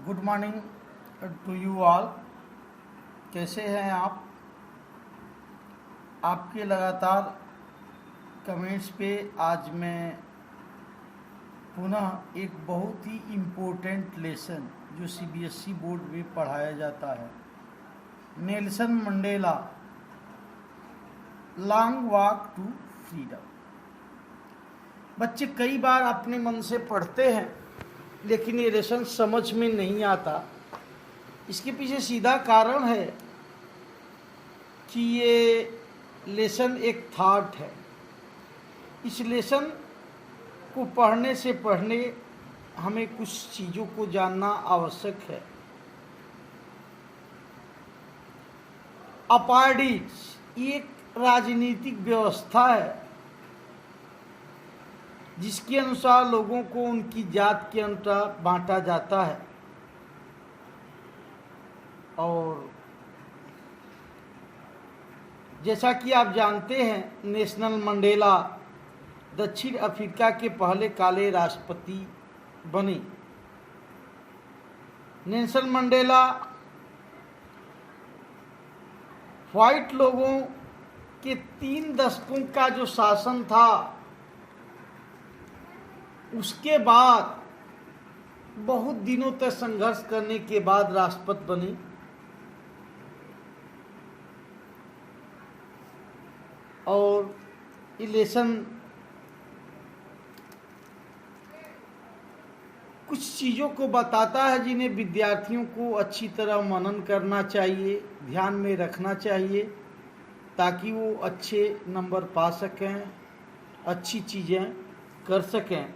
Good morning to you all. कैसे हैं आप? आपके लगातार कमेंट्स पे आज मैं पुनः एक बहुत ही इम्पोर्टेंट लेसन जो सीबीएसई बोर्ड में पढ़ाया जाता है, Nelson Mandela long walk to freedom. बच्चे कई बार अपने मन से पढ़ते हैं लेकिन ये लेसन समझ में नहीं आता। इसके पीछे सीधा कारण है कि ये लेसन एक थॉट है। इस लेसन को पढ़ने से पढ़ने हमें कुछ चीज़ों को जानना आवश्यक है। अपार्टीज एक राजनीतिक व्यवस्था है जिसके अनुसार लोगों को उनकी जात के अनुसार बांटा जाता है और जैसा कि आप जानते हैं नेल्सन मंडेला दक्षिण अफ्रीका के पहले काले राष्ट्रपति बने। नेल्सन मंडेला व्हाइट लोगों के 3 दशकों का जो शासन था उसके बाद बहुत दिनों तक संघर्ष करने के बाद राष्ट्रपति बने। और इलेक्शन कुछ चीज़ों को बताता है जिन्हें विद्यार्थियों को अच्छी तरह मनन करना चाहिए, ध्यान में रखना चाहिए ताकि वो अच्छे नंबर पा सकें, अच्छी चीज़ें कर सकें।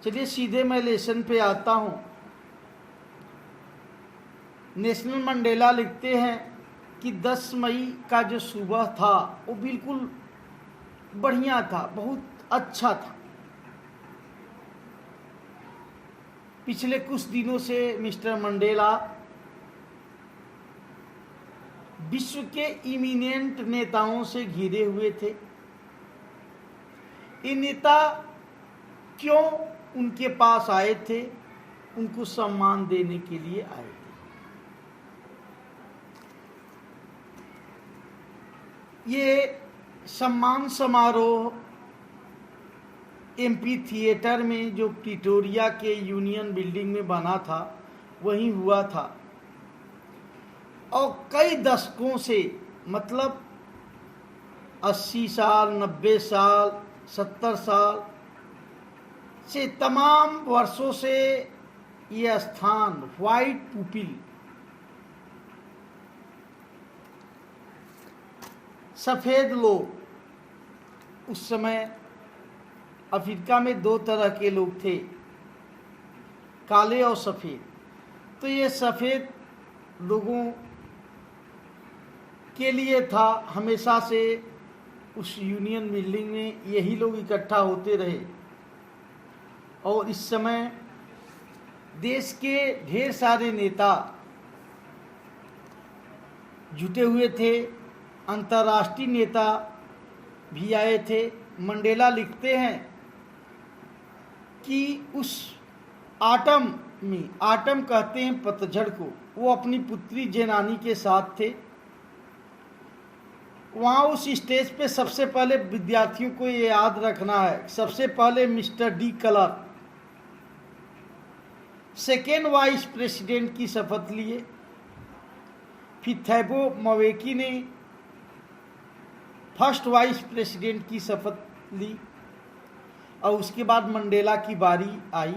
चलिए सीधे मैं लेसन पे आता हूँ। नेल्सन मंडेला लिखते हैं कि 10 मई का जो सुबह था वो बिल्कुल बढ़िया था, बहुत अच्छा था। पिछले कुछ दिनों से मिस्टर मंडेला विश्व के इमिनेंट नेताओं से घिरे हुए थे। ये नेता क्यों उनके पास आए थे? उनको सम्मान देने के लिए आए थे। ये सम्मान समारोह एमपी थिएटर में जो प्रिटोरिया के यूनियन बिल्डिंग में बना था वहीं हुआ था और कई दशकों से मतलब 80 साल, 90 साल, 70 साल से तमाम वर्षों से यह स्थान व्हाइट पीपल, सफ़ेद लोग, उस समय अफ्रीका में 2 तरह के लोग थे, काले और सफ़ेद। तो ये सफ़ेद लोगों के लिए था। हमेशा से उस यूनियन बिल्डिंग में यही लोग इकट्ठा होते रहे और इस समय देश के ढेर सारे नेता जुटे हुए थे, अंतर्राष्ट्रीय नेता भी आए थे। मंडेला लिखते हैं कि उस आटम में, आटम कहते हैं पतझड़ को, वो अपनी पुत्री जेनानी के साथ थे। वहाँ उस स्टेज पे सबसे पहले विद्यार्थियों को ये याद रखना है, सबसे पहले mister D colour second vice president की शपथ लिए, फिर थैबो मवेकी ने फर्स्ट वाइस प्रेसिडेंट की शपथ ली और उसके बाद मंडेला की बारी आई।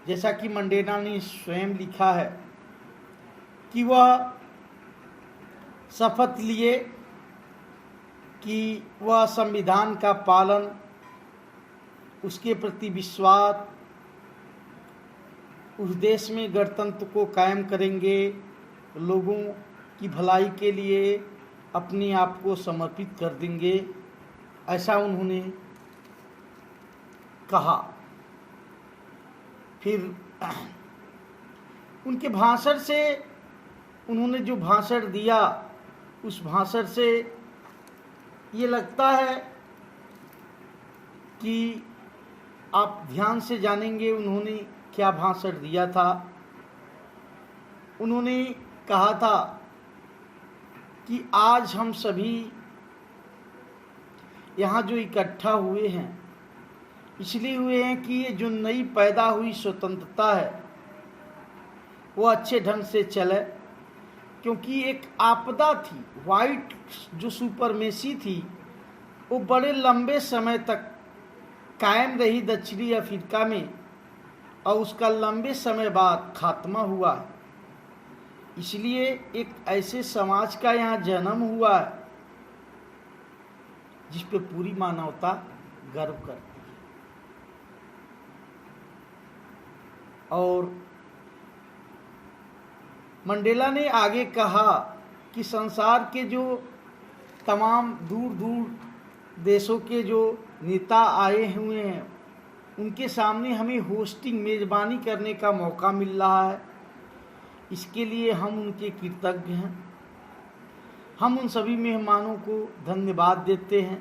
जैसा कि मंडेला ने स्वयं लिखा है कि वह शपथ लिए कि वह संविधान का पालन, उसके प्रति विश्वास, उस देश में गणतंत्र को कायम करेंगे, लोगों की भलाई के लिए अपने आप को समर्पित कर देंगे, ऐसा उन्होंने कहा। फिर उनके भाषण से, उन्होंने जो भाषण दिया उस भाषण से ये लगता है कि आप ध्यान से जानेंगे उन्होंने क्या भाषण दिया था। उन्होंने कहा था कि आज हम सभी यहाँ जो इकट्ठा हुए हैं इसलिए हुए हैं कि ये जो नई पैदा हुई स्वतंत्रता है वो अच्छे ढंग से चले, क्योंकि एक आपदा थी, वाइट जो सुपरमेसी थी वो बड़े लंबे समय तक कायम रही दक्षिणी अफ्रीका में और उसका लंबे समय बाद खात्मा हुआ है। इसलिए एक ऐसे समाज का यहाँ जन्म हुआ है जिस पे पूरी मानवता गर्व करती है। और मंडेला ने आगे कहा कि संसार के जो तमाम दूर दूर देशों के जो नेता आए हुए हैं उनके सामने हमें होस्टिंग मेज़बानी करने का मौका मिल रहा है, इसके लिए हम उनके कृतज्ञ हैं। हम उन सभी मेहमानों को धन्यवाद देते हैं।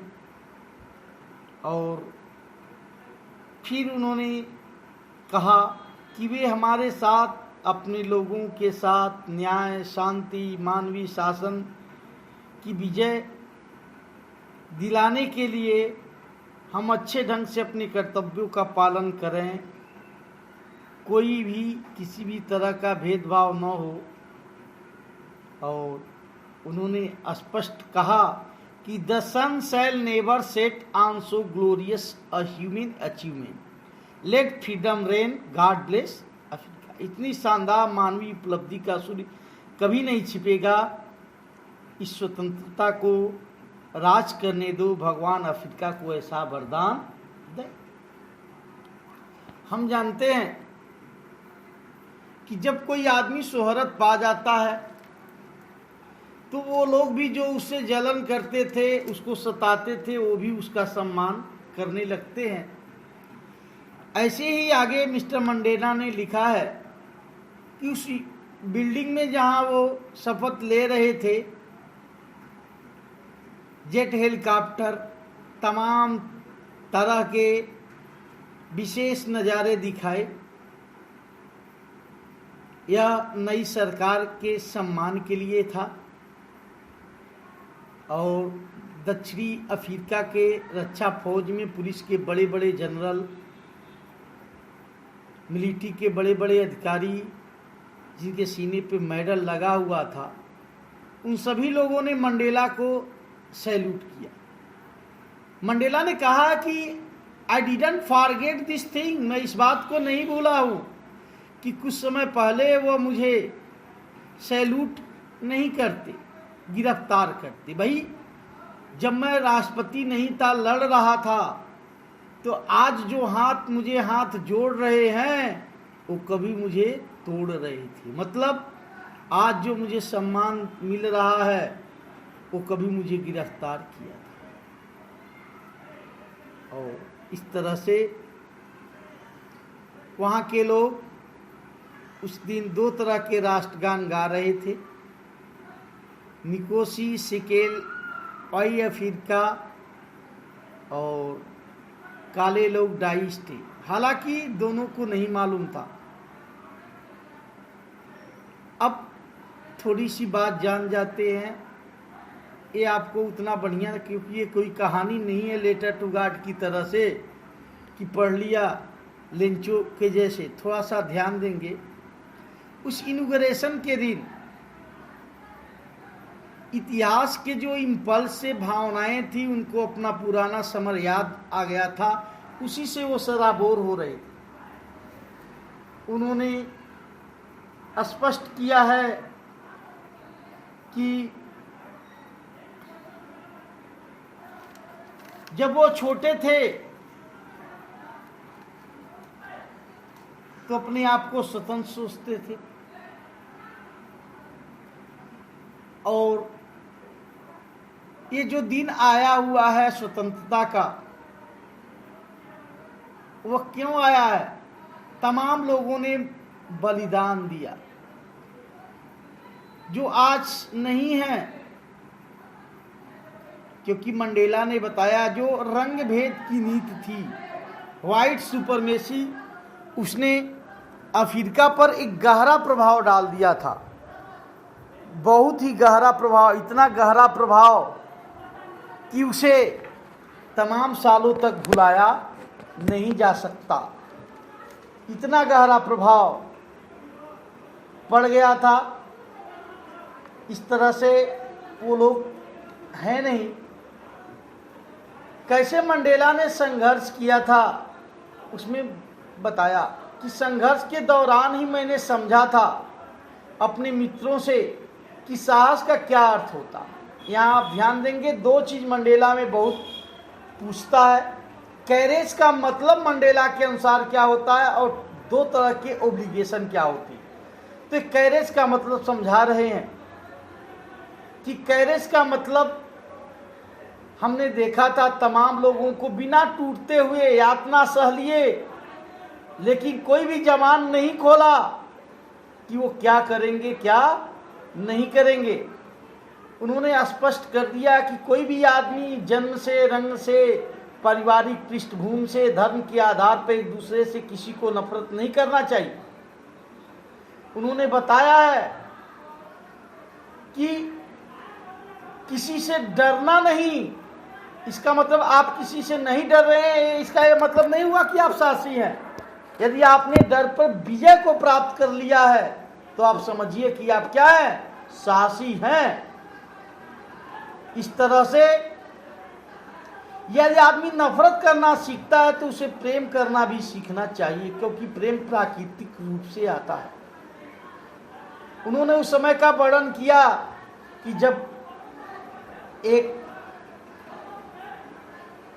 और फिर उन्होंने कहा कि वे हमारे साथ अपने लोगों के साथ न्याय, शांति, मानवीय शासन की विजय दिलाने के लिए हम अच्छे ढंग से अपने कर्तव्यों का पालन करें, कोई भी किसी भी तरह का भेदभाव न हो। और उन्होंने स्पष्ट कहा कि the sun shall never set on so glorious a human achievement, let freedom reign, God bless Africa. इतनी शानदार मानवीय उपलब्धि का सूर्य कभी नहीं छिपेगा, इस स्वतंत्रता को राज करने दो, भगवान अफ्रीका को ऐसा वरदान दे। हम जानते हैं कि जब कोई आदमी शोहरत पा जाता है तो वो लोग भी जो उससे जलन करते थे, उसको सताते थे, वो भी उसका सम्मान करने लगते हैं। ऐसे ही आगे मिस्टर मंडेला ने लिखा है कि उस बिल्डिंग में जहाँ वो शपथ ले रहे थे, जेट हेलीकॉप्टर, तमाम तरह के विशेष नज़ारे दिखाए। यह नई सरकार के सम्मान के लिए था और दक्षिणी अफ्रीका के रक्षा फौज में पुलिस के बड़े बड़े जनरल, मिलिट्री के बड़े बड़े अधिकारी जिनके सीने पे मेडल लगा हुआ था, उन सभी लोगों ने मंडेला को सैल्यूट किया। मंडेला ने कहा कि I didn't forget this thing, मैं इस बात को नहीं भूला हूँ कि कुछ समय पहले वो मुझे सैल्यूट नहीं करते, गिरफ्तार करते। भाई जब मैं राष्ट्रपति नहीं था, लड़ रहा था, तो आज जो मुझे हाथ जोड़ रहे हैं वो कभी मुझे तोड़ रहे थे। मतलब आज जो मुझे सम्मान मिल रहा है वो कभी मुझे गिरफ्तार किया था। और इस तरह से वहाँ के लोग उस दिन 2 तरह के राष्ट्रगान गा रहे थे, निकोसी सिकेल पाई अफ्रीका और काले लोग डाइस्टे। हालांकि दोनों को नहीं मालूम था। अब थोड़ी सी बात जान जाते हैं, ये आपको उतना बढ़िया, क्योंकि ये कोई कहानी नहीं है लेटर टू गॉड की तरह से कि पढ़ लिया लेंचो के जैसे। थोड़ा सा ध्यान देंगे। उस इनॉग्रेशन के दिन इतिहास के जो इम्पल्स से भावनाएं थी उनको अपना पुराना समय याद आ गया था, उसी से वो सराबोर हो रहे थे। उन्होंने स्पष्ट किया है कि जब वो छोटे थे तो अपने आप को स्वतंत्र सोचते थे और ये जो दिन आया हुआ है स्वतंत्रता का, वह क्यों आया है? तमाम लोगों ने बलिदान दिया जो आज नहीं है, क्योंकि मंडेला ने बताया जो रंग भेद की नीति थी वाइट सुपरमेसी उसने अफ्रीका पर एक गहरा प्रभाव डाल दिया था, बहुत ही गहरा प्रभाव, इतना गहरा प्रभाव कि उसे तमाम सालों तक भुलाया नहीं जा सकता। इतना गहरा प्रभाव पड़ गया था। इस तरह से वो लोग हैं नहीं। कैसे मंडेला ने संघर्ष किया था उसमें बताया कि संघर्ष के दौरान ही मैंने समझा था अपने मित्रों से कि साहस का क्या अर्थ होता। यहाँ आप ध्यान देंगे, दो चीज मंडेला में बहुत पूछता है। कैरेज का मतलब मंडेला के अनुसार क्या होता है और दो तरह के ओब्लिगेशन क्या होती है। तो कैरेज का मतलब समझा रहे हैं कि कैरेज का मतलब हमने देखा था तमाम लोगों को बिना टूटते हुए यातना सह लिए, लेकिन कोई भी जबान नहीं खोला कि वो क्या करेंगे क्या नहीं करेंगे। उन्होंने स्पष्ट कर दिया कि कोई भी आदमी जन्म से, रंग से, पारिवारिक पृष्ठभूमि से, धर्म के आधार पर एक दूसरे से किसी को नफरत नहीं करना चाहिए। उन्होंने बताया है कि किसी से डरना नहीं। इसका मतलब आप किसी से नहीं डर रहे हैं, इसका यह मतलब नहीं हुआ कि आप साहसी हैं। यदि आपने डर पर विजय को प्राप्त कर लिया है तो आप समझिए कि आप क्या हैं, साहसी हैं। इस तरह से यदि आदमी नफरत करना सीखता है तो उसे प्रेम करना भी सीखना चाहिए, क्योंकि प्रेम प्राकृतिक रूप से आता है। उन्होंने उस समय का वर्णन किया कि जब एक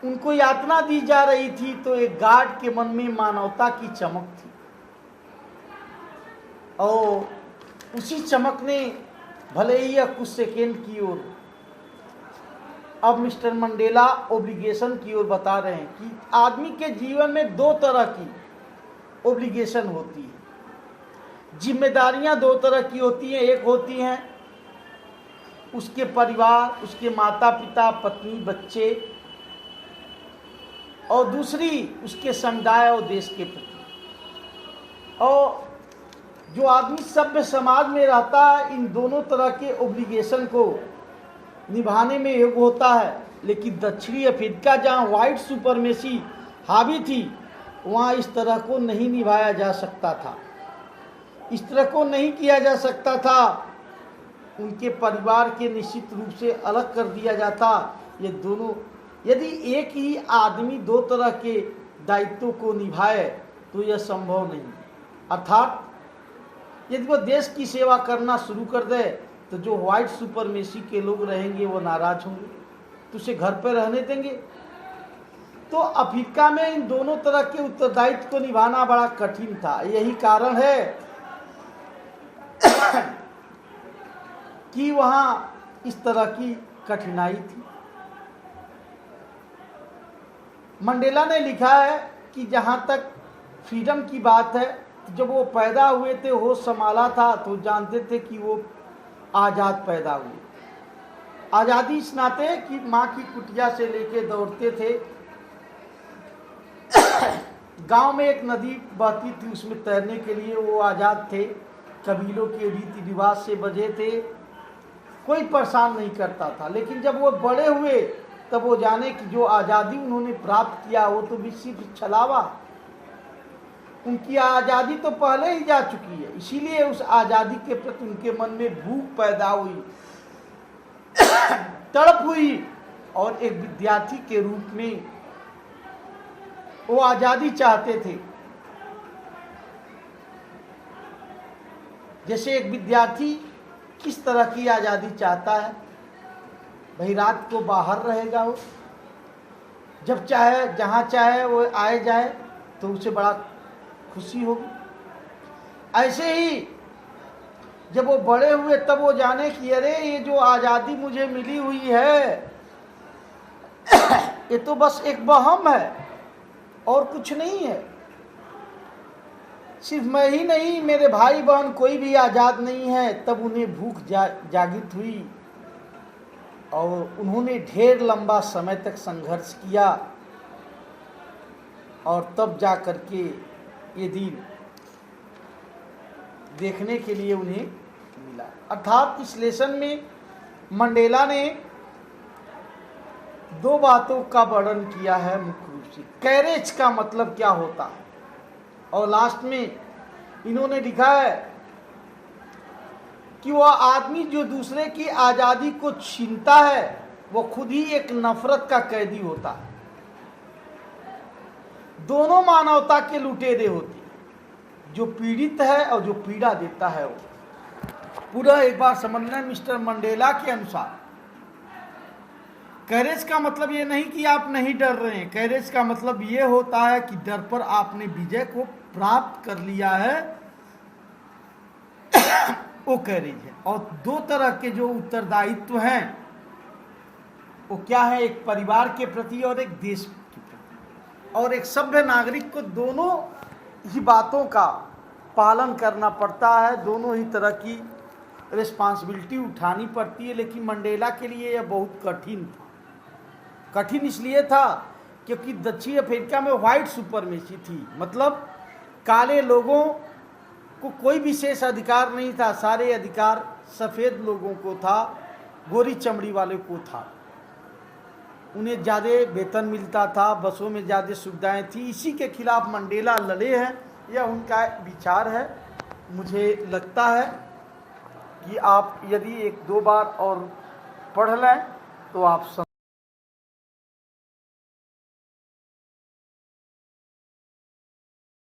उनको यातना दी जा रही थी तो एक गार्ड के मन में मानवता की चमक थी और उसी चमक ने भले ही या कुछ सेकेंड की ओर, अब मिस्टर मंडेला ओब्लिगेशन की ओर बता रहे हैं कि आदमी के जीवन में दो तरह की ओब्लिगेशन होती है, जिम्मेदारियां दो तरह की होती हैं। एक होती हैं उसके परिवार, उसके माता पिता, पत्नी, बच्चे, और दूसरी उसके समुदाय और देश के प्रति। और जो आदमी सभ्य समाज में रहता है इन दोनों तरह के ओब्लिगेशन को निभाने में योग्य होता है। लेकिन दक्षिणी अफ्रीका जहाँ व्हाइट सुपरमेसी हावी थी वहाँ इस तरह को नहीं निभाया जा सकता था, इस तरह को नहीं किया जा सकता था। उनके परिवार के निश्चित रूप से अलग कर दिया जाता। ये दोनों, यदि एक ही आदमी दो तरह के दायित्वों को निभाए तो यह संभव नहीं। अर्थात यदि वो देश की सेवा करना शुरू कर दे तो जो व्हाइट सुपरमेसी के लोग रहेंगे वो नाराज होंगे, तो उसे घर पर रहने देंगे। तो अफ्रीका में इन दोनों तरह के उत्तरदायित्व को निभाना बड़ा कठिन था। यही कारण है कि वहाँ इस तरह की कठिनाई थी। मंडेला ने लिखा है कि जहाँ तक फ्रीडम की बात है, जब वो पैदा हुए थे, होश संभाला था तो जानते थे कि वो आज़ाद पैदा हुए। आज़ादी इस नाते कि माँ की कुटिया से लेके दौड़ते थे। गांव में एक नदी बहती थी, उसमें तैरने के लिए वो आज़ाद थे। कबीलों के रीति रिवाज से बजे थे, कोई परेशान नहीं करता था। लेकिन जब वो बड़े हुए तब वो जाने कि जो आज़ादी उन्होंने प्राप्त किया वो तो भी सिर्फ छलावा, उनकी आज़ादी तो पहले ही जा चुकी है। इसीलिए उस आज़ादी के प्रति उनके मन में भूख पैदा हुई, तड़प हुई, और एक विद्यार्थी के रूप में वो आज़ादी चाहते थे। जैसे एक विद्यार्थी किस तरह की आज़ादी चाहता है, भाई रात को बाहर रहेगा, वो जब चाहे जहाँ चाहे वो आए जाए तो उसे बड़ा खुशी होगी। ऐसे ही जब वो बड़े हुए तब वो जाने कि अरे ये जो आज़ादी मुझे मिली हुई है ये तो बस एक वहम है और कुछ नहीं है। सिर्फ मैं ही नहीं, मेरे भाई बहन कोई भी आज़ाद नहीं है। तब उन्हें भूख जागृत हुई और उन्होंने ढेर लंबा समय तक संघर्ष किया और तब जा कर के ये दिन देखने के लिए उन्हें मिला। अर्थात इस लेसन में मंडेला ने दो बातों का वर्णन किया है मुख्य रूप से। कैरेज का मतलब क्या होता है, और लास्ट में इन्होंने लिखा है कि वह आदमी जो दूसरे की आज़ादी को छीनता है वो खुद ही एक नफरत का कैदी होता है। दोनों मानवता के लुटेरे होते हैं, जो पीड़ित है और जो पीड़ा देता है वो। पूरा एक बार समझना, मिस्टर मंडेला के अनुसार कैरेज का मतलब ये नहीं कि आप नहीं डर रहे हैं। कैरेज का मतलब ये होता है कि डर पर आपने विजय को प्राप्त कर लिया है, वो कैरेज है। और दो तरह के जो उत्तरदायित्व हैं वो क्या है, एक परिवार के प्रति और एक देश के प्रति। और एक सभ्य नागरिक को दोनों ही बातों का पालन करना पड़ता है, दोनों ही तरह की रिस्पॉन्सिबिलिटी उठानी पड़ती है। लेकिन मंडेला के लिए यह बहुत कठिन था। कठिन इसलिए था क्योंकि दक्षिण अफ्रीका में व्हाइट सुपरमेसी थी, मतलब काले लोगों को कोई विशेष अधिकार नहीं था, सारे अधिकार सफ़ेद लोगों को था, गोरी चमड़ी वाले को था। उन्हें ज़्यादा वेतन मिलता था, बसों में ज़्यादा सुविधाएं थी। इसी के खिलाफ मंडेला लड़े हैं, यह उनका विचार है। मुझे लगता है कि आप यदि एक दो बार और पढ़ लें तो आप